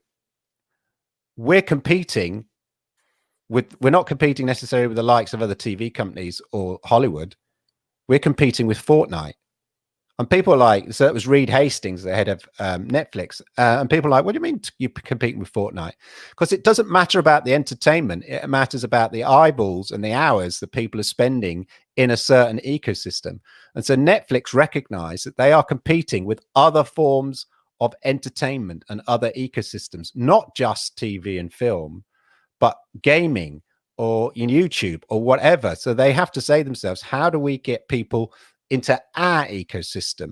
C: we're not competing necessarily with the likes of other TV companies or Hollywood. We're competing with Fortnite. And people are like, so it was Reed Hastings, the head of Netflix. And people are like, what do you mean you're competing with Fortnite? Because it doesn't matter about the entertainment. It matters about the eyeballs and the hours that people are spending in a certain ecosystem. And so Netflix recognized that they are competing with other forms of entertainment and other ecosystems, not just TV and film, but gaming or in YouTube or whatever. So they have to say themselves, how do we get people into our ecosystem?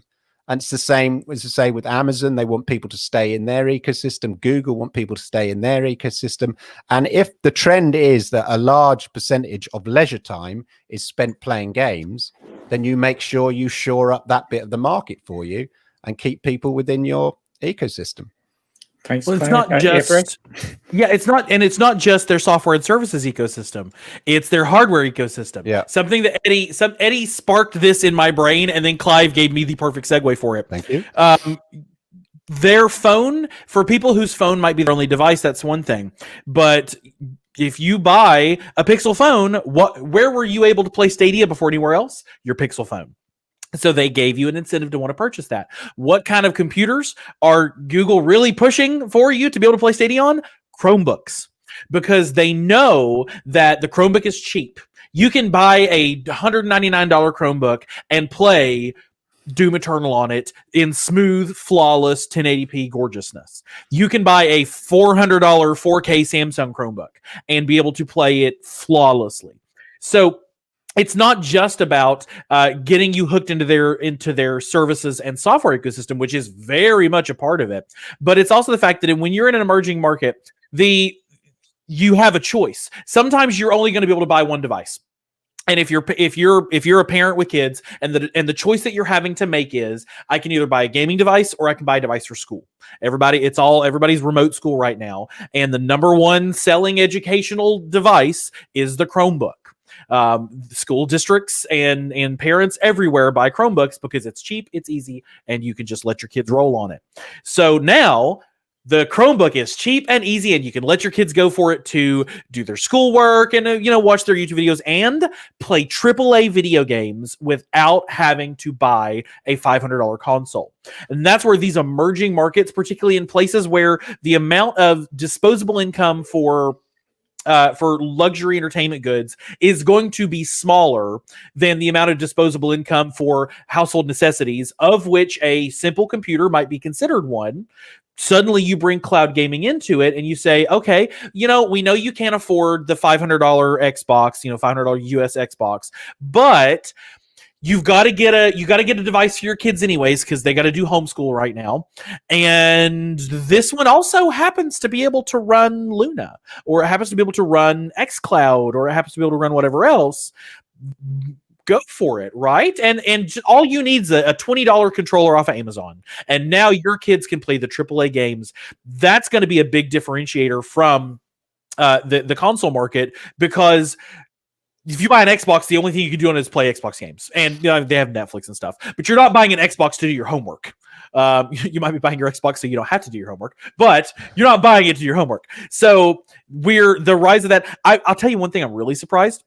C: And it's the same as to say with Amazon, they want people to stay in their ecosystem. Google want people to stay in their ecosystem. And if the trend is that a large percentage of leisure time is spent playing games, then you make sure you shore up that bit of the market for you and keep people within your ecosystem.
A: Thanks.
B: Well, it's not just it's not just their software and services ecosystem. It's their hardware ecosystem.
C: Yeah.
B: Something that Eddie sparked this in my brain, and then Clive gave me the perfect segue for it.
C: Thank you.
B: Their phone, for people whose phone might be their only device, that's one thing. But if you buy a Pixel phone, where were you able to play Stadia before anywhere else? Your Pixel phone. So they gave you an incentive to want to purchase that. What kind of computers are Google really pushing for you to be able to play Stadia on? Chromebooks, because they know that the Chromebook is cheap. You can buy a $199 Chromebook and play Doom Eternal on it in smooth, flawless 1080p gorgeousness. You can buy a $400 4K Samsung Chromebook and be able to play it flawlessly. So it's not just about getting you hooked into their services and software ecosystem, which is very much a part of it. But it's also the fact that when you're in an emerging market, you have a choice. Sometimes you're only going to be able to buy one device. And if you're a parent with kids, and the choice that you're having to make is, I can either buy a gaming device or I can buy a device for school. Everybody's remote school right now, and the number one selling educational device is the Chromebook. School districts and parents everywhere buy Chromebooks because it's cheap, it's easy, and you can just let your kids roll on it. So now the Chromebook is cheap and easy, and you can let your kids go for it to do their schoolwork and watch their YouTube videos and play AAA video games without having to buy a $500 console. And that's where these emerging markets, particularly in places where the amount of disposable income for luxury entertainment goods is going to be smaller than the amount of disposable income for household necessities, of which a simple computer might be considered one. Suddenly you bring cloud gaming into it and you say, okay, we know you can't afford the $500 Xbox, $500 US Xbox, but you got to get a device for your kids anyways, because they got to do homeschool right now. And this one also happens to be able to run Luna, or it happens to be able to run xCloud, or it happens to be able to run whatever else. Go for it, right? And all you need is a $20 controller off of Amazon, and now your kids can play the AAA games. That's going to be a big differentiator from the console market, because if you buy an Xbox, the only thing you can do on it is play Xbox games, and they have Netflix and stuff. But you're not buying an Xbox to do your homework. You might be buying your Xbox so you don't have to do your homework, but you're not buying it to do your homework. So the rise of that. I'll tell you one thing. I'm really surprised.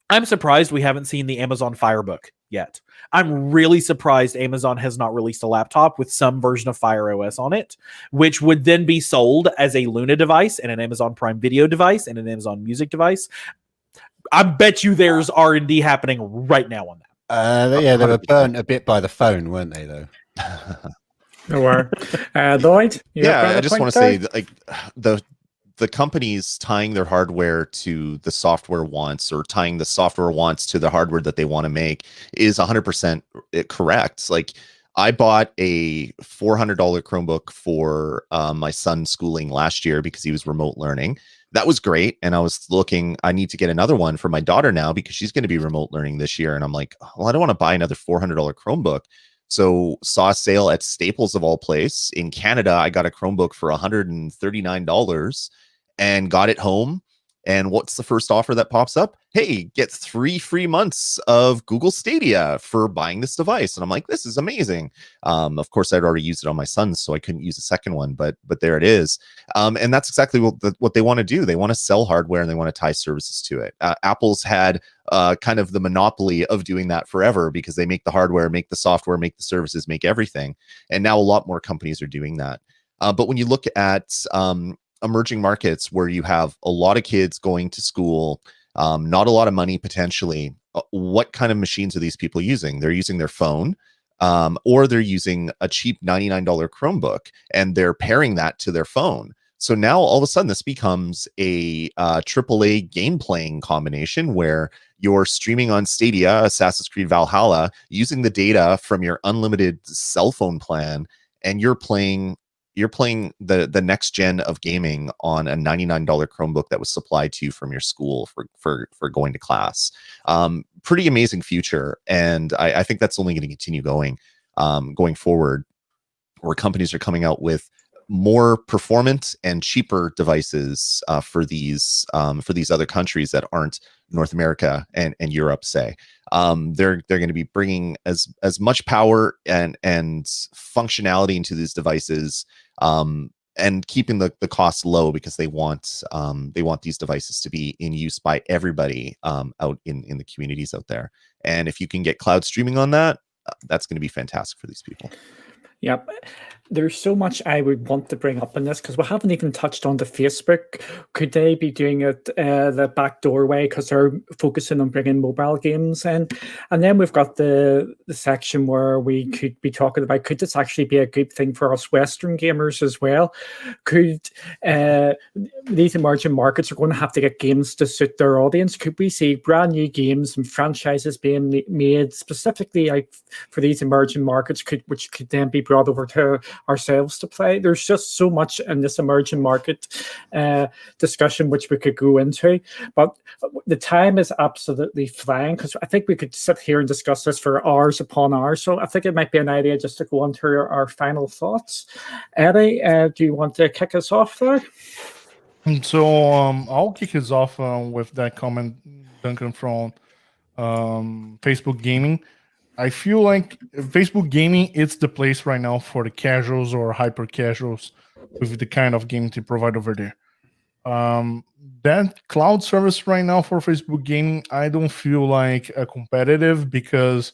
B: I'm surprised we haven't seen the Amazon Fire Book yet. I'm really surprised Amazon has not released a laptop with some version of Fire OS on it, which would then be sold as a Luna device and an Amazon Prime Video device and an Amazon Music device. I bet you there's R&D happening right now on that.
C: Yeah, they were burnt a bit by the phone, weren't they, though?
A: There were. Lloyd?
E: I just want to say, like, the companies tying their hardware to the software wants, or tying the software wants to the hardware that they want to make, is 100% correct. Like, I bought a $400 Chromebook for my son's schooling last year because he was remote learning. That was great. And I was looking, I need to get another one for my daughter now because she's going to be remote learning this year. And I'm like, well, I don't want to buy another $400 Chromebook. So saw a sale at Staples of all place. In Canada, I got a Chromebook for $139 and got it home. And what's the first offer that pops up? Hey, get 3 free months of Google Stadia for buying this device. And I'm like, this is amazing. Of course, I'd already used it on my son's, so I couldn't use the second one, but there it is. And that's exactly what they want to do. They want to sell hardware and they want to tie services to it. Apple's had kind of the monopoly of doing that forever because they make the hardware, make the software, make the services, make everything. And now a lot more companies are doing that. But when you look at emerging markets where you have a lot of kids going to school, not a lot of money potentially, what kind of machines are these people using? They're using their phone, or they're using a cheap $99 Chromebook, and they're pairing that to their phone. So now all of a sudden this becomes a AAA game playing combination where you're streaming on Stadia, Assassin's Creed Valhalla, using the data from your unlimited cell phone plan, and you're playing the next gen of gaming on a $99 Chromebook that was supplied to you from your school for going to class. Pretty amazing future, and I think that's only going to continue going forward, where companies are coming out with more performant and cheaper devices for these other countries that aren't North America and Europe, say. They're going to be bringing as much power and functionality into these devices, and keeping the costs low, because they want these devices to be in use by everybody out in the communities out there. And if you can get cloud streaming on that, that's going to be fantastic for these people.
A: Yep. There's so much I would want to bring up in this, because we haven't even touched on the Facebook. Could they be doing it the back doorway, because they're focusing on bringing mobile games in? And then we've got the section where we could be talking about, could this actually be a good thing for us Western gamers as well? Could these emerging markets are going to have to get games to suit their audience? Could we see brand new games and franchises being made specifically for these emerging markets, which could then be brought over to ourselves to play? There's just so much in this emerging market discussion which we could go into, but the time is absolutely flying, because I think we could sit here and discuss this for hours upon hours. So I think it might be an idea just to go on to our final thoughts. Eddie, do you want to kick us off there?
D: So I'll kick us off with that comment, Duncan, from Facebook Gaming. I feel like Facebook Gaming, it's the place right now for the casuals or hyper casuals with the kind of game they provide over there. That cloud service right now for Facebook Gaming, I don't feel like a competitive, because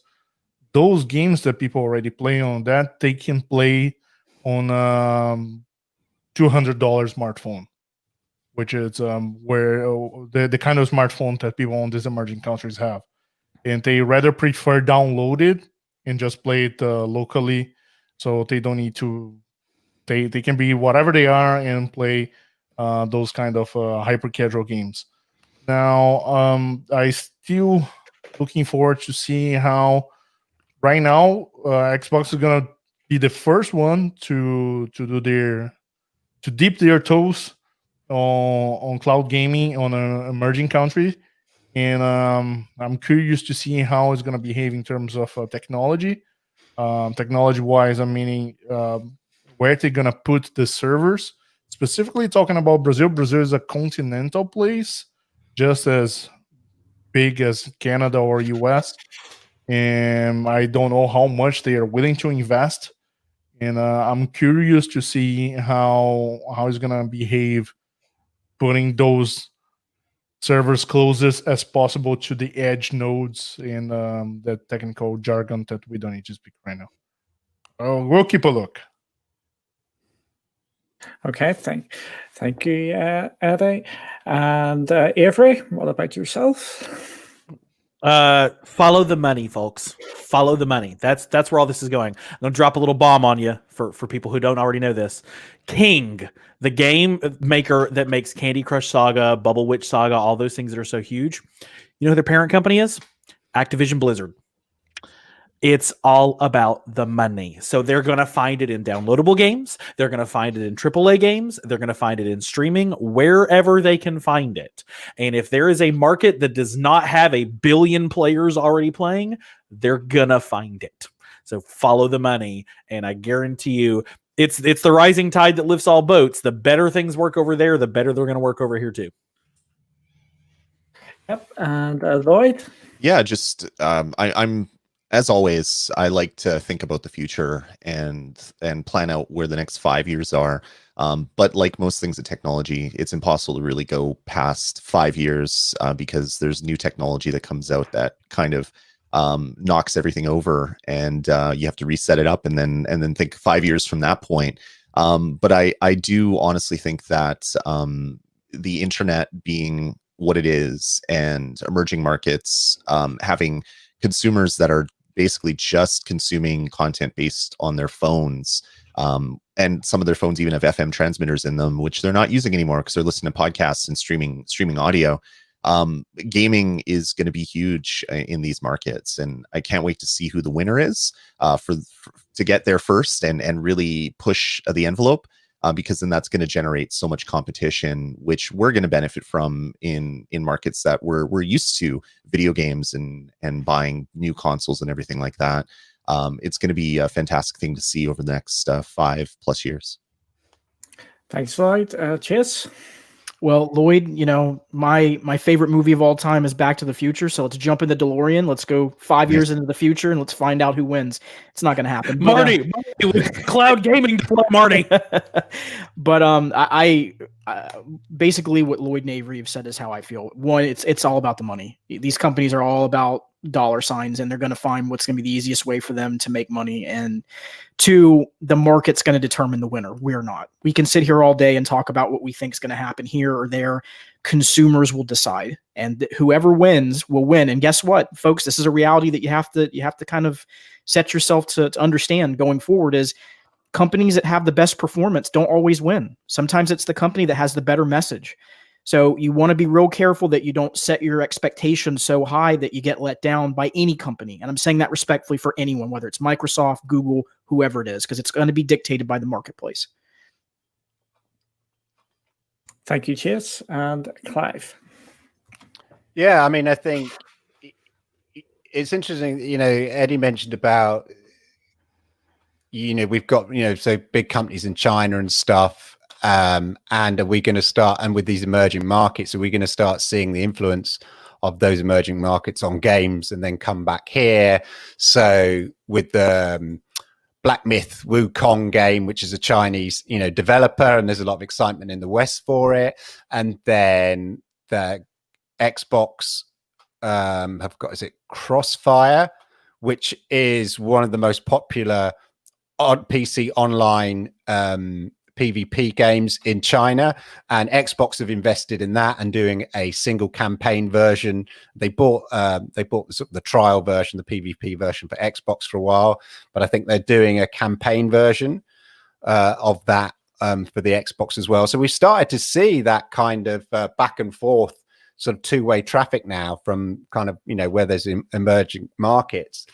D: those games that people already play on that, they can play on $200 smartphone, which is where the kind of smartphone that people in these emerging countries have. And they rather prefer download it and just play it locally, so they don't need to. They can be whatever they are and play those kind of hyper casual games. Now, I still looking forward to see how. Right now, Xbox is gonna be the first one to dip their toes on cloud gaming on an emerging country. And I'm curious to see how it's going to behave in terms of technology. Technology-wise, I'm meaning where they're going to put the servers. Specifically talking about Brazil. Brazil is a continental place, just as big as Canada or US. And I don't know how much they are willing to invest. And I'm curious to see how it's going to behave putting those servers closest as possible to the edge nodes in the technical jargon that we don't need to speak right now. We'll keep a look.
A: Okay, thank you, Eddie. And Avery, what about yourself?
B: Follow the money, folks. Follow the money. That's where all this is going. I'm gonna drop a little bomb on you for people who don't already know this. King, the game maker that makes Candy Crush Saga, Bubble Witch Saga, all those things that are so huge. You know who their parent company is? Activision Blizzard. It's all about the money. So they're going to find it in downloadable games. They're going to find it in AAA games. They're going to find it in streaming, wherever they can find it. And if there is a market that does not have 1 billion players already playing, they're going to find it. So follow the money. And I guarantee you, it's the rising tide that lifts all boats. The better things work over there, the better they're going to work over here too.
A: Yep. And Lloyd?
E: Yeah, just I'm as always, I like to think about the future and plan out where the next 5 years are. But like most things in technology, it's impossible to really go past 5 years because there's new technology that comes out that kind of knocks everything over, and you have to reset it up and then think 5 years from that point. But I do honestly think that the internet being what it is and emerging markets having consumers that are basically just consuming content based on their phones and some of their phones even have FM transmitters in them, which they're not using anymore because they're listening to podcasts and streaming audio. Gaming is going to be huge in these markets, and I can't wait to see who the winner is to get there first and really push the envelope, because then that's going to generate so much competition, which we're going to benefit from in markets that we're used to video games and buying new consoles and everything like that. It's going to be a fantastic thing to see over the next 5+ years.
A: Thanks, Lloyd. Chase?
F: Well, Lloyd, my favorite movie of all time is Back to the Future. So let's jump in the DeLorean. Let's go 5 years into the future and let's find out who wins. It's not going to happen.
B: Marty with cloud gaming, Marty.
F: But I basically what Lloyd and Avery have said is how I feel. One, it's all about the money. These companies are all about dollar signs, and they're going to find what's going to be the easiest way for them to make money. And two, the market's going to determine the winner. We're not. We can sit here all day and talk about what we think is going to happen here or there. Consumers will decide, and whoever wins will win. And guess what, folks? This is a reality that you have to kind of set yourself to understand going forward. Is companies that have the best performance don't always win. Sometimes it's the company that has the better message. So you want to be real careful that you don't set your expectations so high that you get let down by any company. And I'm saying that respectfully for anyone, whether it's Microsoft, Google, whoever it is, because it's going to be dictated by the marketplace.
A: Thank you, Chase. And Clive?
C: Yeah, I mean, I think it's interesting, Eddie mentioned about, we've got, so big companies in China and stuff. And are we going to start, and with these emerging markets, are we going to start seeing the influence of those emerging markets on games and then come back here? So with the Black Myth Wukong game, which is a Chinese, developer, and there's a lot of excitement in the West for it. And then the Xbox have got, is it Crossfire, which is one of the most popular on PC online PvP games in China, and Xbox have invested in that and doing a single campaign version. They bought the trial version, the PvP version for Xbox for a while, but I think they're doing a campaign version of that for the Xbox as well. So we started to see that kind of back and forth sort of two-way traffic now from kind of, where there's emerging markets.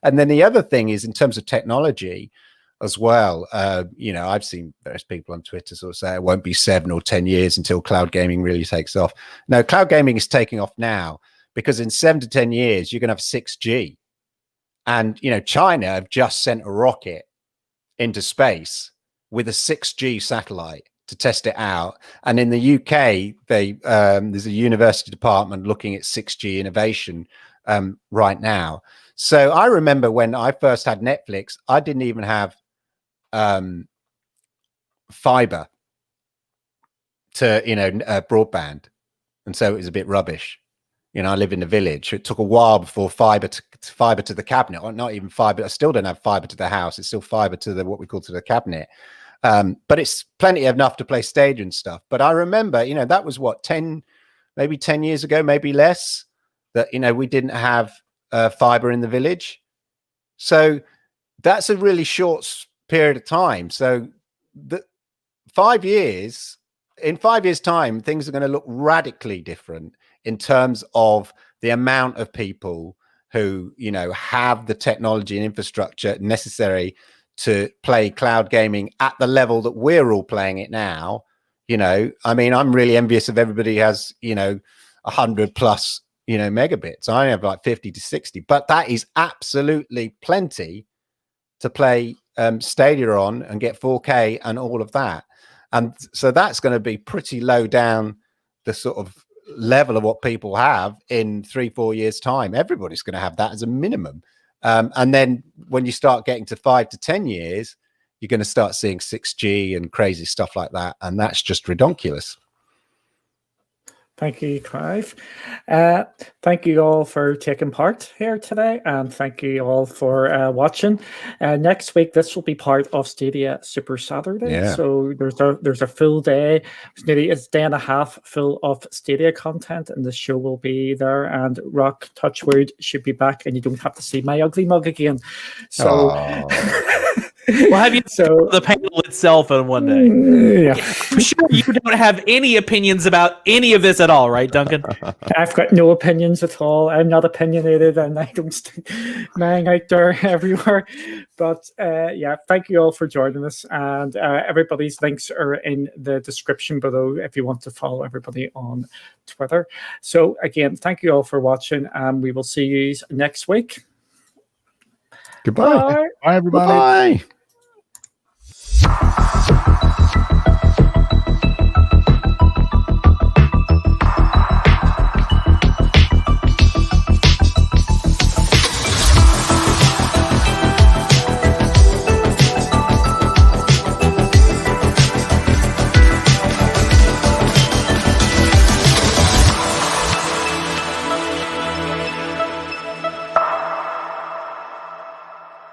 C: And then the other thing is in terms of technology as well, I've seen various people on Twitter sort of say it won't be 7 or 10 years until cloud gaming really takes off. No, cloud gaming is taking off now, because in 7 to 10 years, you're going to have 6G. And, China have just sent a rocket into space with a 6G satellite to test it out. And in the UK, there's a university department looking at 6G innovation right now. So I remember when I first had Netflix, I didn't even have fiber to broadband, and so it was a bit rubbish. I live in the village. It took a while before fiber to the cabinet, or not even fiber. I still don't have fiber to the house. It's still fiber to the what we call to the cabinet, but it's plenty enough to play Stadia and stuff. But I remember, that was what, 10 years ago, maybe less, that we didn't have fiber in the village. So that's a really short period of time. So in 5 years time, things are going to look radically different in terms of the amount of people who have the technology and infrastructure necessary to play cloud gaming at the level that we're all playing it now. I mean, I'm really envious of everybody who has 100 plus megabits. I only have like 50 to 60, but that is absolutely plenty to play Stadia on and get 4K and all of that. And so that's going to be pretty low down the sort of level of what people have in 3-4 years time. Everybody's going to have that as a minimum. And then when you start getting to 5 to 10 years, you're going to start seeing 6G and crazy stuff like that. And that's just ridiculous.
A: Thank you, Clive. Thank you all for taking part here today, and thank you all for watching. Next week, this will be part of Stadia Super Saturday.
C: Yeah.
A: So there's a full day. It's a day and a half full of Stadia content, and the show will be there. And Rokk, touch wood, should be back, and you don't have to see my ugly mug again. So.
B: We'll have you
A: So
B: the panel itself on one day.
A: yeah,
B: I'm sure you don't have any opinions about any of this at all, right, Duncan?
A: I've got no opinions at all. I'm not opinionated, and I don't stick mine out there everywhere. But yeah, thank you all for joining us, and everybody's links are in the description below if you want to follow everybody on Twitter. So again, thank you all for watching, and we will see you next week.
C: Goodbye.
A: Bye.
D: Bye, everybody.
C: Bye.